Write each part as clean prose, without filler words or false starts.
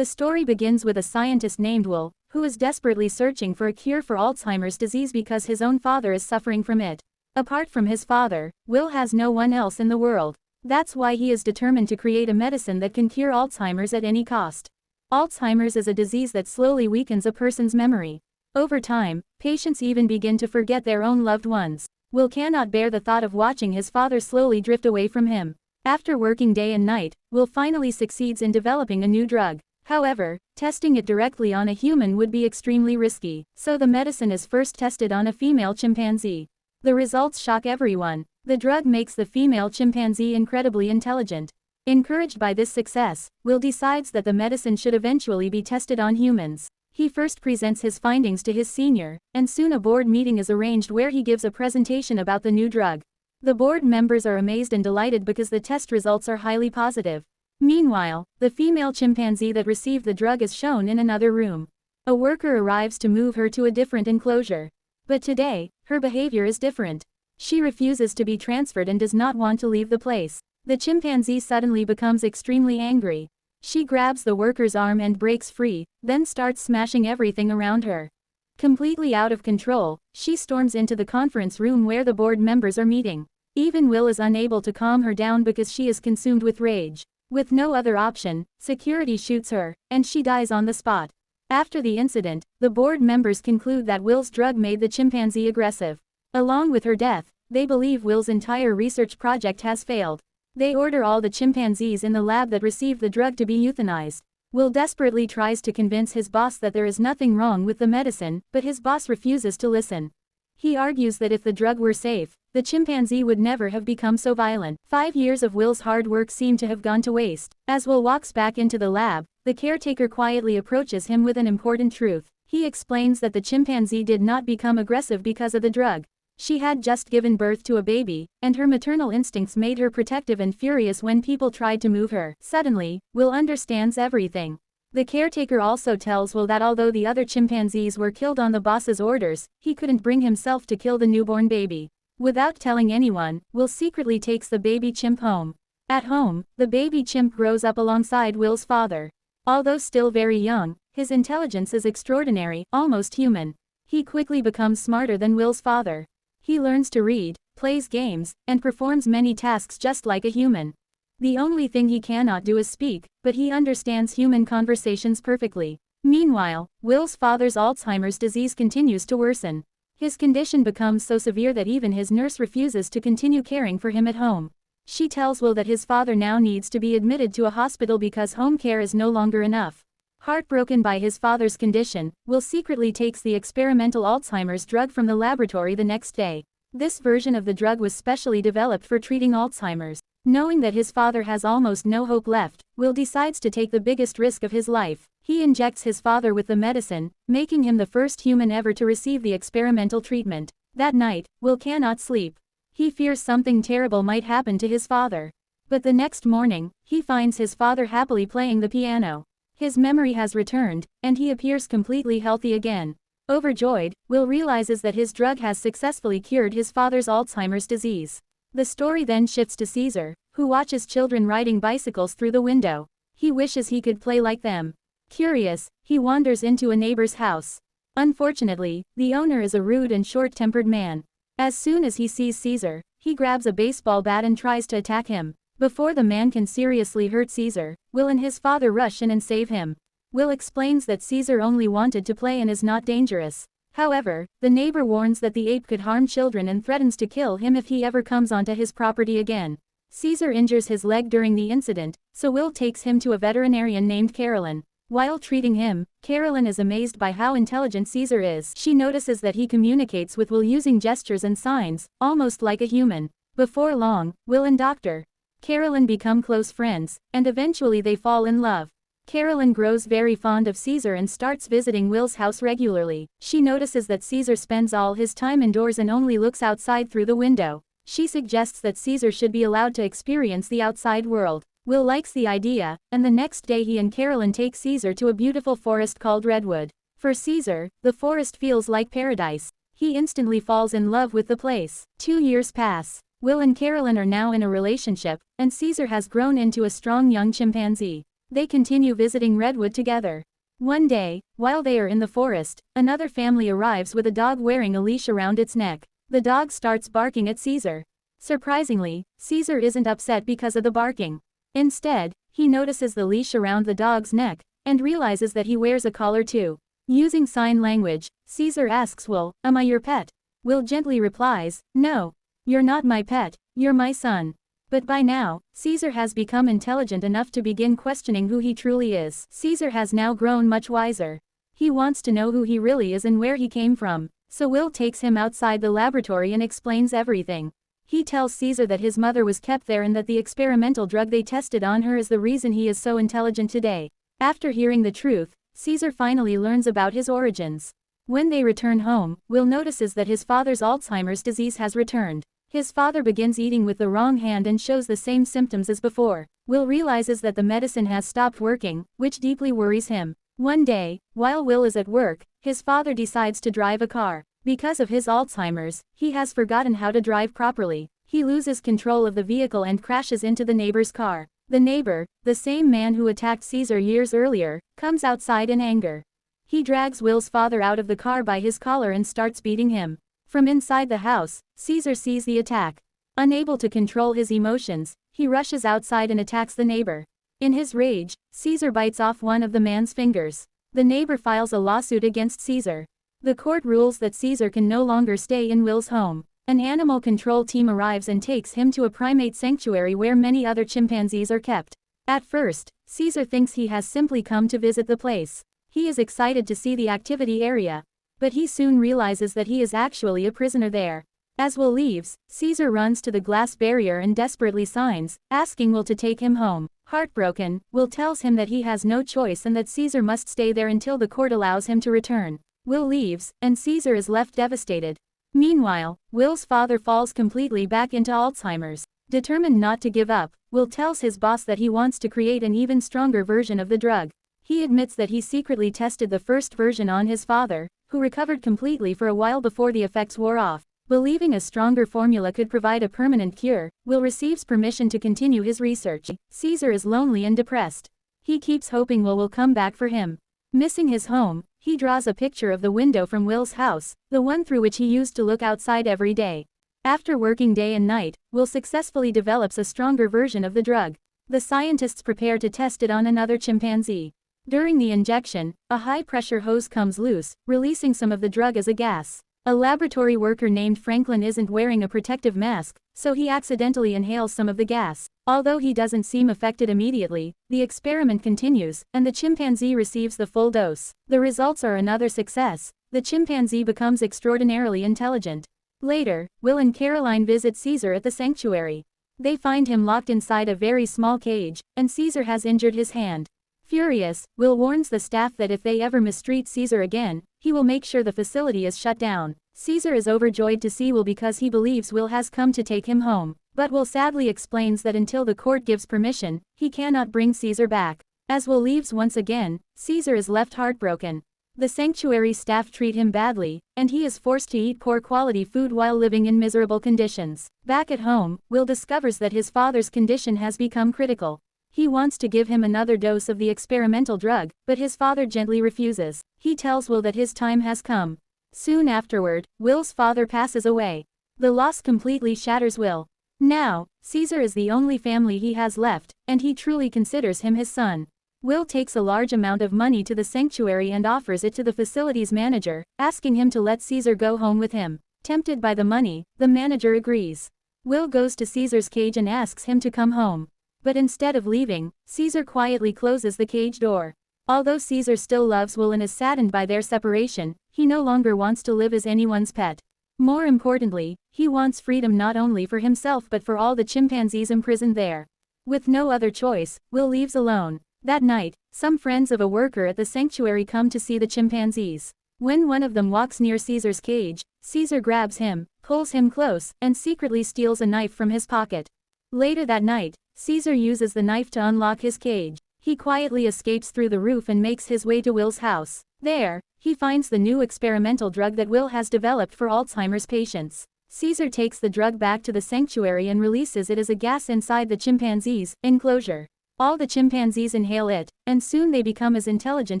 The story begins with a scientist named Will, who is desperately searching for a cure for Alzheimer's disease because his own father is suffering from it. Apart from his father, Will has no one else in the world. That's why he is determined to create a medicine that can cure Alzheimer's at any cost. Alzheimer's is a disease that slowly weakens a person's memory. Over time, patients even begin to forget their own loved ones. Will cannot bear the thought of watching his father slowly drift away from him. After working day and night, Will finally succeeds in developing a new drug. However, testing it directly on a human would be extremely risky, so the medicine is first tested on a female chimpanzee. The results shock everyone. The drug makes the female chimpanzee incredibly intelligent. Encouraged by this success, Will decides that the medicine should eventually be tested on humans. He first presents his findings to his senior, and soon a board meeting is arranged where he gives a presentation about the new drug. The board members are amazed and delighted because the test results are highly positive. Meanwhile, the female chimpanzee that received the drug is shown in another room. A worker arrives to move her to a different enclosure. But today, her behavior is different. She refuses to be transferred and does not want to leave the place. The chimpanzee suddenly becomes extremely angry. She grabs the worker's arm and breaks free, then starts smashing everything around her. Completely out of control, she storms into the conference room where the board members are meeting. Even Will is unable to calm her down because she is consumed with rage. With no other option, security shoots her, and she dies on the spot. After the incident, the board members conclude that Will's drug made the chimpanzee aggressive. Along with her death, they believe Will's entire research project has failed. They order all the chimpanzees in the lab that received the drug to be euthanized. Will desperately tries to convince his boss that there is nothing wrong with the medicine, but his boss refuses to listen. He argues that if the drug were safe, the chimpanzee would never have become so violent. 5 years of Will's hard work seem to have gone to waste. As Will walks back into the lab, the caretaker quietly approaches him with an important truth. He explains that the chimpanzee did not become aggressive because of the drug. She had just given birth to a baby, and her maternal instincts made her protective and furious when people tried to move her. Suddenly, Will understands everything. The caretaker also tells Will that although the other chimpanzees were killed on the boss's orders, he couldn't bring himself to kill the newborn baby. Without telling anyone, Will secretly takes the baby chimp home. At home, the baby chimp grows up alongside Will's father. Although still very young, his intelligence is extraordinary, almost human. He quickly becomes smarter than Will's father. He learns to read, plays games, and performs many tasks just like a human. The only thing he cannot do is speak, but he understands human conversations perfectly. Meanwhile, Will's father's Alzheimer's disease continues to worsen. His condition becomes so severe that even his nurse refuses to continue caring for him at home. She tells Will that his father now needs to be admitted to a hospital because home care is no longer enough. Heartbroken by his father's condition, Will secretly takes the experimental Alzheimer's drug from the laboratory the next day. This version of the drug was specially developed for treating Alzheimer's. Knowing that his father has almost no hope left, Will decides to take the biggest risk of his life. He injects his father with the medicine, making him the first human ever to receive the experimental treatment. That night, Will cannot sleep. He fears something terrible might happen to his father. But the next morning, he finds his father happily playing the piano. His memory has returned, and he appears completely healthy again. Overjoyed, Will realizes that his drug has successfully cured his father's Alzheimer's disease. The story then shifts to Caesar, who watches children riding bicycles through the window. He wishes he could play like them. Curious, he wanders into a neighbor's house. Unfortunately, the owner is a rude and short-tempered man. As soon as he sees Caesar, he grabs a baseball bat and tries to attack him. Before the man can seriously hurt Caesar, Will and his father rush in and save him. Will explains that Caesar only wanted to play and is not dangerous. However, the neighbor warns that the ape could harm children and threatens to kill him if he ever comes onto his property again. Caesar injures his leg during the incident, so Will takes him to a veterinarian named Carolyn. While treating him, Carolyn is amazed by how intelligent Caesar is. She notices that he communicates with Will using gestures and signs, almost like a human. Before long, Will and Dr. Carolyn become close friends, and eventually they fall in love. Carolyn grows very fond of Caesar and starts visiting Will's house regularly. She notices that Caesar spends all his time indoors and only looks outside through the window. She suggests that Caesar should be allowed to experience the outside world. Will likes the idea, and the next day he and Carolyn take Caesar to a beautiful forest called Redwood. For Caesar, the forest feels like paradise. He instantly falls in love with the place. 2 years pass. Will and Carolyn are now in a relationship, and Caesar has grown into a strong young chimpanzee. They continue visiting Redwood together. One day, while they are in the forest, another family arrives with a dog wearing a leash around its neck. The dog starts barking at Caesar. Surprisingly, Caesar isn't upset because of the barking. Instead, he notices the leash around the dog's neck, and realizes that he wears a collar too. Using sign language, Caesar asks Will, "Am I your pet?" Will gently replies, "No. You're not my pet, you're my son." But by now, Caesar has become intelligent enough to begin questioning who he truly is. Caesar has now grown much wiser. He wants to know who he really is and where he came from. So Will takes him outside the laboratory and explains everything. He tells Caesar that his mother was kept there and that the experimental drug they tested on her is the reason he is so intelligent today. After hearing the truth, Caesar finally learns about his origins. When they return home, Will notices that his father's Alzheimer's disease has returned. His father begins eating with the wrong hand and shows the same symptoms as before. Will realizes that the medicine has stopped working, which deeply worries him. One day, while Will is at work, his father decides to drive a car. Because of his Alzheimer's, he has forgotten how to drive properly. He loses control of the vehicle and crashes into the neighbor's car. The neighbor, the same man who attacked Caesar years earlier, comes outside in anger. He drags Will's father out of the car by his collar and starts beating him. From inside the house, Caesar sees the attack. Unable to control his emotions, he rushes outside and attacks the neighbor. In his rage, Caesar bites off one of the man's fingers. The neighbor files a lawsuit against Caesar. The court rules that Caesar can no longer stay in Will's home. An animal control team arrives and takes him to a primate sanctuary where many other chimpanzees are kept. At first, Caesar thinks he has simply come to visit the place. He is excited to see the activity area. But he soon realizes that he is actually a prisoner there. As Will leaves, Caesar runs to the glass barrier and desperately signs, asking Will to take him home. Heartbroken, Will tells him that he has no choice and that Caesar must stay there until the court allows him to return. Will leaves, and Caesar is left devastated. Meanwhile, Will's father falls completely back into Alzheimer's. Determined not to give up, Will tells his boss that he wants to create an even stronger version of the drug. He admits that he secretly tested the first version on his father, who recovered completely for a while before the effects wore off. Believing a stronger formula could provide a permanent cure, Will receives permission to continue his research. Caesar is lonely and depressed. He keeps hoping Will come back for him. Missing his home, he draws a picture of the window from Will's house, the one through which he used to look outside every day. After working day and night, Will successfully develops a stronger version of the drug. The scientists prepare to test it on another chimpanzee. During the injection, a high-pressure hose comes loose, releasing some of the drug as a gas. A laboratory worker named Franklin isn't wearing a protective mask, so he accidentally inhales some of the gas. Although he doesn't seem affected immediately, the experiment continues, and the chimpanzee receives the full dose. The results are another success. The chimpanzee becomes extraordinarily intelligent. Later, Will and Caroline visit Caesar at the sanctuary. They find him locked inside a very small cage, and Caesar has injured his hand. Furious, Will warns the staff that if they ever mistreat Caesar again, he will make sure the facility is shut down. Caesar is overjoyed to see Will because he believes Will has come to take him home. But Will sadly explains that until the court gives permission, he cannot bring Caesar back. As Will leaves once again, Caesar is left heartbroken. The sanctuary staff treat him badly, and he is forced to eat poor quality food while living in miserable conditions. Back at home, Will discovers that his father's condition has become critical. He wants to give him another dose of the experimental drug, but his father gently refuses. He tells Will that his time has come. Soon afterward, Will's father passes away. The loss completely shatters Will. Now, Caesar is the only family he has left, and he truly considers him his son. Will takes a large amount of money to the sanctuary and offers it to the facility's manager, asking him to let Caesar go home with him. Tempted by the money, the manager agrees. Will goes to Caesar's cage and asks him to come home. But instead of leaving, Caesar quietly closes the cage door. Although Caesar still loves Will and is saddened by their separation, he no longer wants to live as anyone's pet. More importantly, he wants freedom not only for himself but for all the chimpanzees imprisoned there. With no other choice, Will leaves alone. That night, some friends of a worker at the sanctuary come to see the chimpanzees. When one of them walks near Caesar's cage, Caesar grabs him, pulls him close, and secretly steals a knife from his pocket. Later that night, Caesar uses the knife to unlock his cage. He quietly escapes through the roof and makes his way to Will's house. There, he finds the new experimental drug that Will has developed for Alzheimer's patients. Caesar takes the drug back to the sanctuary and releases it as a gas inside the chimpanzee's enclosure. All the chimpanzees inhale it, and soon they become as intelligent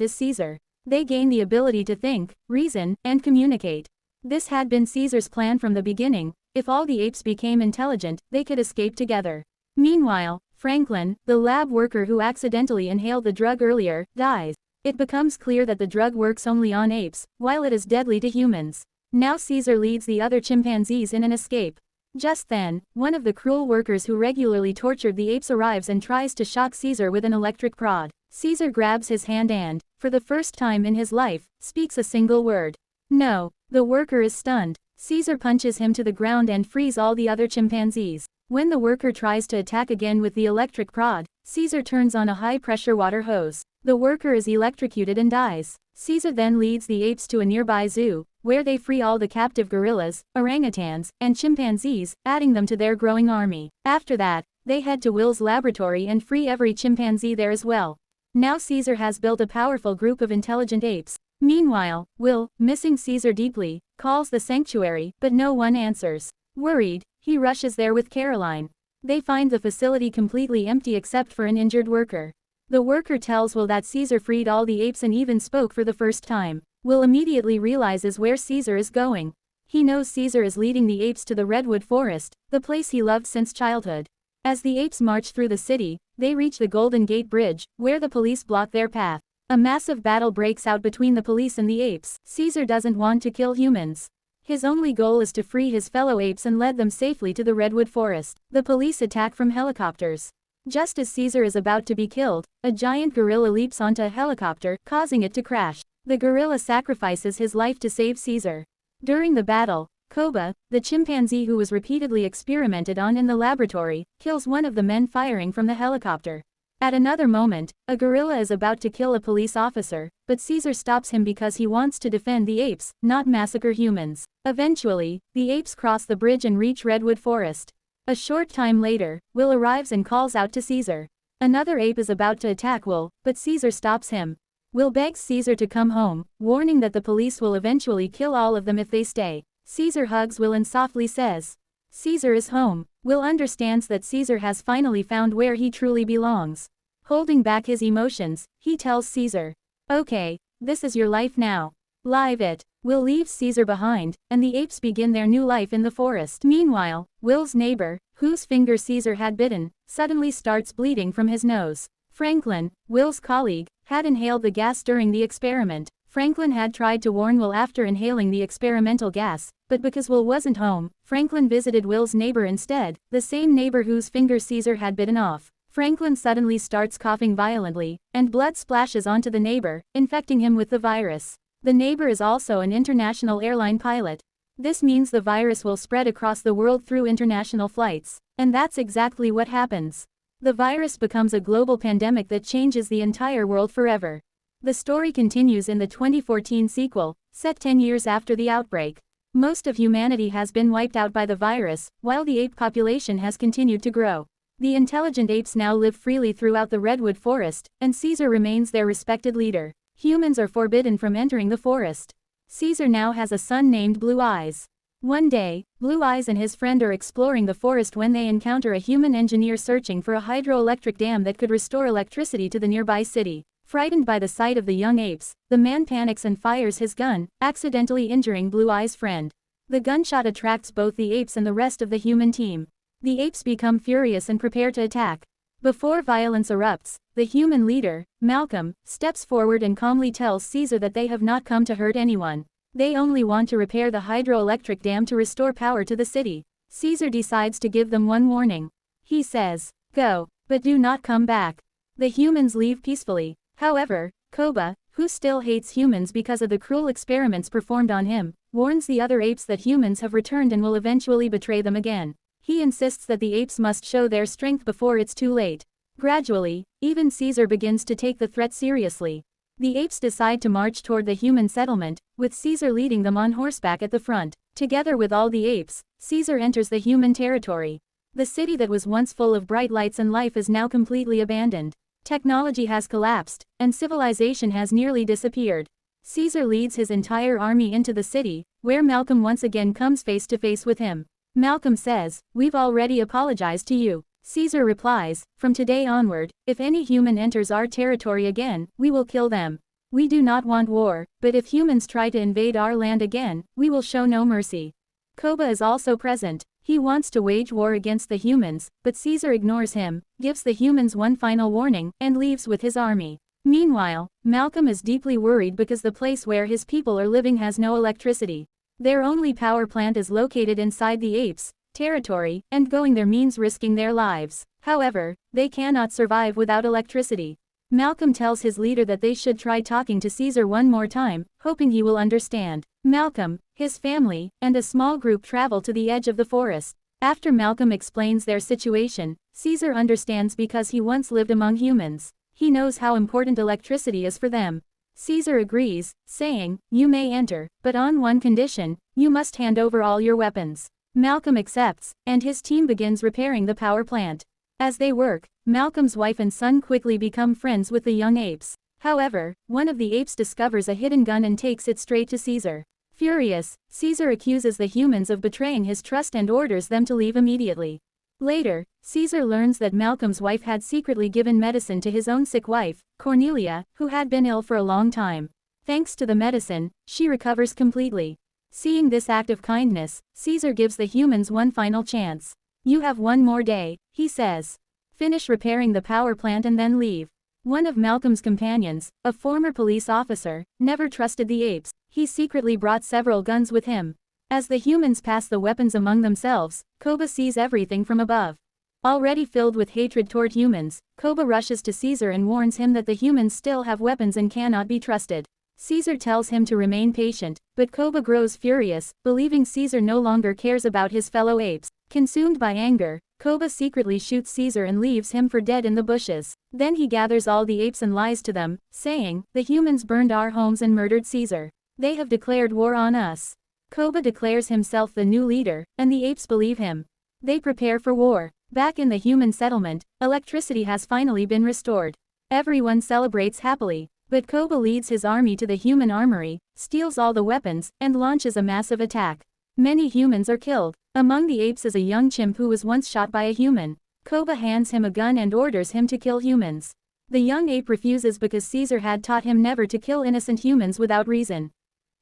as Caesar. They gain the ability to think, reason, and communicate. This had been Caesar's plan from the beginning. If all the apes became intelligent, they could escape together. Meanwhile, Franklin, the lab worker who accidentally inhaled the drug earlier, dies. It becomes clear that the drug works only on apes, while it is deadly to humans. Now Caesar leads the other chimpanzees in an escape. Just then, one of the cruel workers who regularly tortured the apes arrives and tries to shock Caesar with an electric prod. Caesar grabs his hand and, for the first time in his life, speaks a single word. No. The worker is stunned. Caesar punches him to the ground and frees all the other chimpanzees. When the worker tries to attack again with the electric prod, Caesar turns on a high-pressure water hose. The worker is electrocuted and dies. Caesar then leads the apes to a nearby zoo, where they free all the captive gorillas, orangutans, and chimpanzees, adding them to their growing army. After that, they head to Will's laboratory and free every chimpanzee there as well. Now Caesar has built a powerful group of intelligent apes. Meanwhile, Will, missing Caesar deeply, calls the sanctuary, but no one answers. Worried, he rushes there with Caroline. They find the facility completely empty except for an injured worker. The worker tells Will that Caesar freed all the apes and even spoke for the first time. Will immediately realizes where Caesar is going. He knows Caesar is leading the apes to the redwood forest, the place he loved since childhood. As the apes march through the city, they reach the Golden Gate Bridge, where the police block their path. A massive battle breaks out between the police and the apes. Caesar doesn't want to kill humans. His only goal is to free his fellow apes and lead them safely to the redwood forest. The police attack from helicopters. Just as Caesar is about to be killed, a giant gorilla leaps onto a helicopter, causing it to crash. The gorilla sacrifices his life to save Caesar. During the battle, Koba, the chimpanzee who was repeatedly experimented on in the laboratory, kills one of the men firing from the helicopter. At another moment, a gorilla is about to kill a police officer, but Caesar stops him because he wants to defend the apes, not massacre humans. Eventually, the apes cross the bridge and reach Redwood Forest. A short time later, Will arrives and calls out to Caesar. Another ape is about to attack Will, but Caesar stops him. Will begs Caesar to come home, warning that the police will eventually kill all of them if they stay. Caesar hugs Will and softly says, "Caesar is home." Will understands that Caesar has finally found where he truly belongs. Holding back his emotions, he tells Caesar, "Okay, this is your life now. Live it." Will leaves Caesar behind, and the apes begin their new life in the forest. Meanwhile, Will's neighbor, whose finger Caesar had bitten, suddenly starts bleeding from his nose. Franklin, Will's colleague, had inhaled the gas during the experiment. Franklin had tried to warn Will after inhaling the experimental gas, but because Will wasn't home, Franklin visited Will's neighbor instead, the same neighbor whose finger Caesar had bitten off. Franklin suddenly starts coughing violently, and blood splashes onto the neighbor, infecting him with the virus. The neighbor is also an international airline pilot. This means the virus will spread across the world through international flights. And that's exactly what happens. The virus becomes a global pandemic that changes the entire world forever. The story continues in the 2014 sequel, set 10 years after the outbreak. Most of humanity has been wiped out by the virus, while the ape population has continued to grow. The intelligent apes now live freely throughout the redwood forest, and Caesar remains their respected leader. Humans are forbidden from entering the forest. Caesar now has a son named Blue Eyes. One day, Blue Eyes and his friend are exploring the forest when they encounter a human engineer searching for a hydroelectric dam that could restore electricity to the nearby city. Frightened by the sight of the young apes, the man panics and fires his gun, accidentally injuring Blue Eyes' friend. The gunshot attracts both the apes and the rest of the human team. The apes become furious and prepare to attack. Before violence erupts, the human leader, Malcolm, steps forward and calmly tells Caesar that they have not come to hurt anyone. They only want to repair the hydroelectric dam to restore power to the city. Caesar decides to give them one warning. He says, "Go, but do not come back." The humans leave peacefully. However, Koba, who still hates humans because of the cruel experiments performed on him, warns the other apes that humans have returned and will eventually betray them again. He insists that the apes must show their strength before it's too late. Gradually, even Caesar begins to take the threat seriously. The apes decide to march toward the human settlement, with Caesar leading them on horseback at the front. Together with all the apes, Caesar enters the human territory. The city that was once full of bright lights and life is now completely abandoned. Technology has collapsed, and civilization has nearly disappeared. Caesar leads his entire army into the city, where Malcolm once again comes face to face with him. Malcolm says, "We've already apologized to you. Caesar replies, "From today onward, if any human enters our territory again, we will kill them. We do not want war, but if humans try to invade our land again, we will show no mercy." Koba is also present. He wants to wage war against the humans, but Caesar ignores him, gives the humans one final warning, and leaves with his army. Meanwhile, Malcolm is deeply worried because the place where his people are living has no electricity. Their only power plant is located inside the Apes' territory, and going there means risking their lives. However, they cannot survive without electricity. Malcolm tells his leader that they should try talking to Caesar one more time, hoping he will understand. Malcolm, his family, and a small group travel to the edge of the forest. After Malcolm explains their situation, Caesar understands because he once lived among humans. He knows how important electricity is for them. Caesar agrees, saying, "You may enter, but on one condition, you must hand over all your weapons." Malcolm accepts, and his team begins repairing the power plant. As they work, Malcolm's wife and son quickly become friends with the young apes. However, one of the apes discovers a hidden gun and takes it straight to Caesar. Furious, Caesar accuses the humans of betraying his trust and orders them to leave immediately. Later, Caesar learns that Malcolm's wife had secretly given medicine to his own sick wife, Cornelia, who had been ill for a long time. Thanks to the medicine, she recovers completely. Seeing this act of kindness, Caesar gives the humans one final chance. "You have one more day," he says. "Finish repairing the power plant and then leave." One of Malcolm's companions, a former police officer, never trusted the apes. He secretly brought several guns with him. As the humans pass the weapons among themselves, Koba sees everything from above. Already filled with hatred toward humans, Koba rushes to Caesar and warns him that the humans still have weapons and cannot be trusted. Caesar tells him to remain patient, but Koba grows furious, believing Caesar no longer cares about his fellow apes. Consumed by anger, Koba secretly shoots Caesar and leaves him for dead in the bushes. Then he gathers all the apes and lies to them, saying, "The humans burned our homes and murdered Caesar. They have declared war on us." Koba declares himself the new leader, and the apes believe him. They prepare for war. Back in the human settlement, electricity has finally been restored. Everyone celebrates happily, but Koba leads his army to the human armory, steals all the weapons, and launches a massive attack. Many humans are killed. Among the apes is a young chimp who was once shot by a human. Koba hands him a gun and orders him to kill humans. The young ape refuses because Caesar had taught him never to kill innocent humans without reason.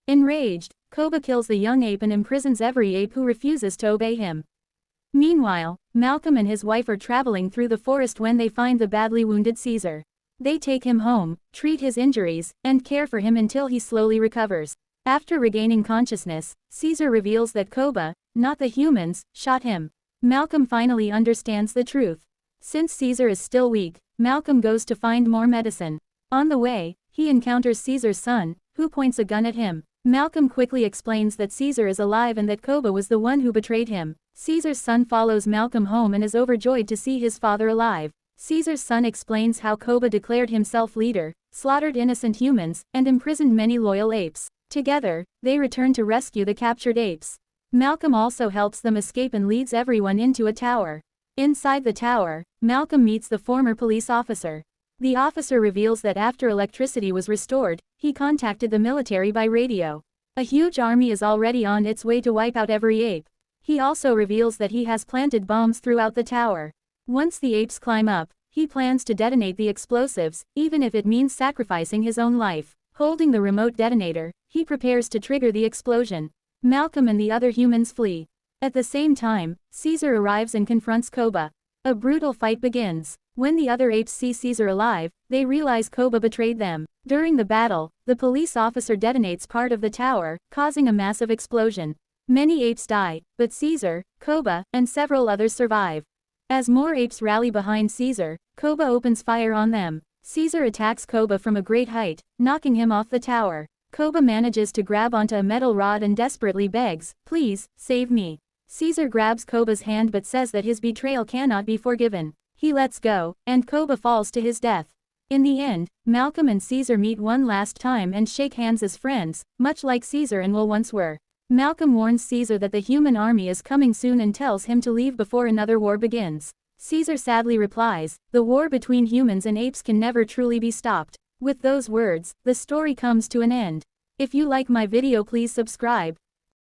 Enraged, Koba kills the young ape and imprisons every ape who refuses to obey him. Meanwhile, Malcolm and his wife are traveling through the forest when they find the badly wounded Caesar. They take him home, treat his injuries, and care for him until he slowly recovers. After regaining consciousness, Caesar reveals that Koba, not the humans, shot him. Malcolm finally understands the truth. Since Caesar is still weak, Malcolm goes to find more medicine. On the way, he encounters Caesar's son, who points a gun at him. Malcolm quickly explains that Caesar is alive and that Koba was the one who betrayed him. Caesar's son follows Malcolm home and is overjoyed to see his father alive. Caesar's son explains how Koba declared himself leader, slaughtered innocent humans, and imprisoned many loyal apes. Together, they return to rescue the captured apes. Malcolm also helps them escape and leads everyone into a tower. Inside the tower, Malcolm meets the former police officer. The officer reveals that after electricity was restored, he contacted the military by radio. A huge army is already on its way to wipe out every ape. He also reveals that he has planted bombs throughout the tower. Once the apes climb up, he plans to detonate the explosives, even if it means sacrificing his own life. Holding the remote detonator, he prepares to trigger the explosion. Malcolm and the other humans flee. At the same time, Caesar arrives and confronts Koba. A brutal fight begins. When the other apes see Caesar alive, they realize Koba betrayed them. During the battle, the police officer detonates part of the tower, causing a massive explosion. Many apes die, but Caesar, Koba, and several others survive. As more apes rally behind Caesar, Koba opens fire on them. Caesar attacks Koba from a great height, knocking him off the tower. Koba manages to grab onto a metal rod and desperately begs, "Please, save me." Caesar grabs Koba's hand but says that his betrayal cannot be forgiven. He lets go, and Koba falls to his death. In the end, Malcolm and Caesar meet one last time and shake hands as friends, much like Caesar and Will once were. Malcolm warns Caesar that the human army is coming soon and tells him to leave before another war begins. Caesar sadly replies, "The war between humans and apes can never truly be stopped." With those words, the story comes to an end. If you like my video, please subscribe.